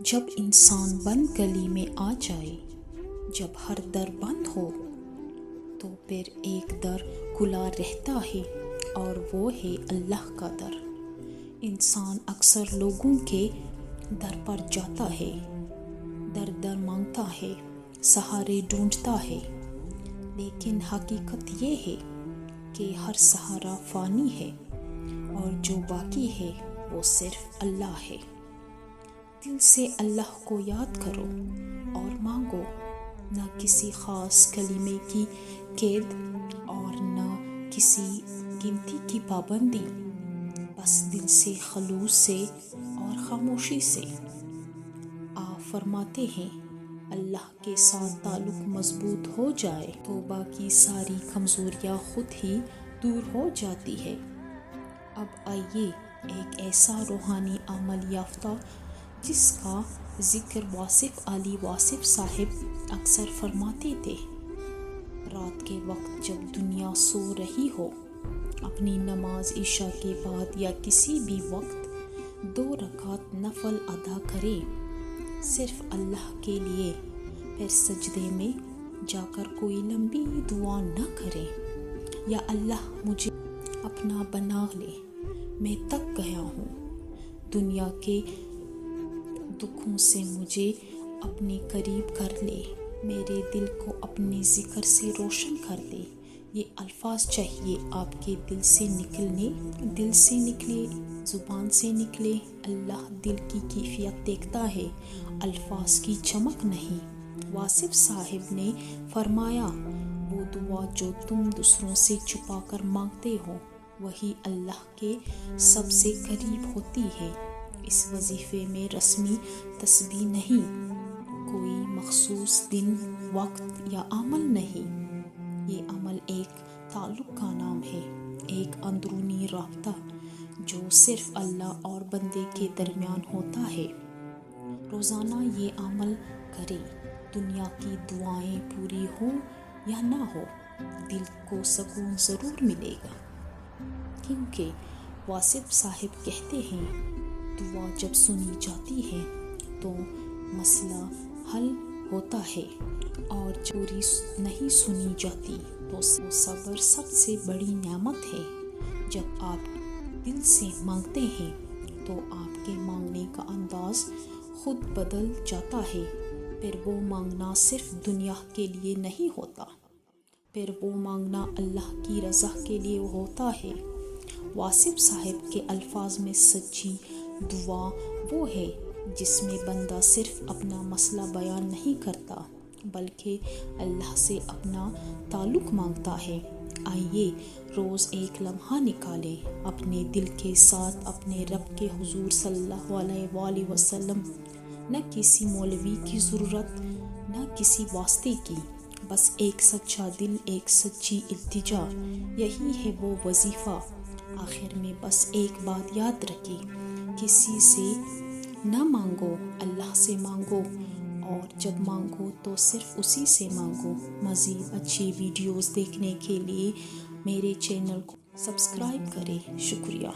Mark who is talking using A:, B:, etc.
A: जब इंसान बंद गली में आ जाए, जब हर दर बंद हो, तो फिर एक दर खुला रहता है और वो है अल्लाह का दर। इंसान अक्सर लोगों के दर पर जाता है, दर दर मांगता है, सहारे ढूंढता है, लेकिन हकीकत ये है कि हर सहारा फ़ानी है और जो बाकी है वो सिर्फ अल्लाह है। दिल से अल्लाह को याद करो और मांगो, न किसी ख़ास कलीमे की कैद और न किसी गिनती की पाबंदी, बस दिल से खलूस से और खामोशी से। आप फरमाते हैं अल्लाह के साथ ताल्लुक़ मजबूत हो जाए तो बाकी सारी कमज़ोरियाँ खुद ही दूर हो जाती है। अब आइए एक ऐसा रूहानी अमल याफ्ता जिसका ज़िक्र वासिफ़ अली वासिफ़ साहिब अक्सर फरमाते थे। रात के वक्त जब दुनिया सो रही हो, अपनी नमाज इशा के बाद या किसी भी वक्त 2 रकात नफल अदा करें, सिर्फ अल्लाह के लिए। फिर सजदे में जाकर कोई लंबी दुआ न करें, या अल्लाह मुझे अपना बना ले, मैं तक गया हूँ, दुनिया के दुखों से मुझे अपने करीब कर ले, मेरे दिल को अपने ज़िक्र से रोशन कर दे। ये अल्फाज चाहिए आपके दिल से निकले, ज़ुबान से निकले। अल्लाह दिल की कैफियत देखता है, अल्फाज की चमक नहीं। वासिफ़ साहिब ने फरमाया, वो दुआ जो तुम दूसरों से छुपा कर मांगते हो, वही अल्लाह के सबसे करीब होती है। इस वजीफ़े में रस्मी तस्बीह नहीं, कोई मखसूस दिन, वक्त या अमल नहीं। ये अमल एक ताल्लुक़ का नाम है, एक अंदरूनी राब्ता जो सिर्फ अल्लाह और बंदे के दरमियान होता है। रोज़ाना ये अमल करें, दुनिया की दुआएं पूरी हो या ना हो, दिल को सुकून ज़रूर मिलेगा। क्योंकि वासिफ़ साहिब कहते हैं, दुआ जब सुनी जाती है तो मसला हल होता है, और पूरी नहीं सुनी जाती तो सब्र सबसे बड़ी नेमत है। जब आप दिल से मांगते हैं तो आपके मांगने का अंदाज खुद बदल जाता है। फिर वो मांगना सिर्फ दुनिया के लिए नहीं होता, फिर वो मांगना अल्लाह की रज़ा के लिए होता है। वासिफ़ साहिब के अल्फाज में सच्ची दुआ वो है जिसमें बंदा सिर्फ अपना मसला बयान नहीं करता, बल्कि अल्लाह से अपना ताल्लुक़ मांगता है। आइए रोज़ एक लम्हा निकालें अपने दिल के साथ अपने रब के हुजूर सल्लल्लाहु अलैहि वसल्लम। न किसी मौलवी की ज़रूरत, न किसी वास्ते की, बस एक सच्चा दिल, एक सच्ची इल्तिजा, यही है वो वजीफ़ा। आखिर में बस एक बात याद रखें, किसी से न मांगो, अल्लाह से मांगो, और जब मांगो तो सिर्फ उसी से मांगो। मज़ीद अच्छी वीडियोस देखने के लिए मेरे चैनल को सब्सक्राइब करें। शुक्रिया।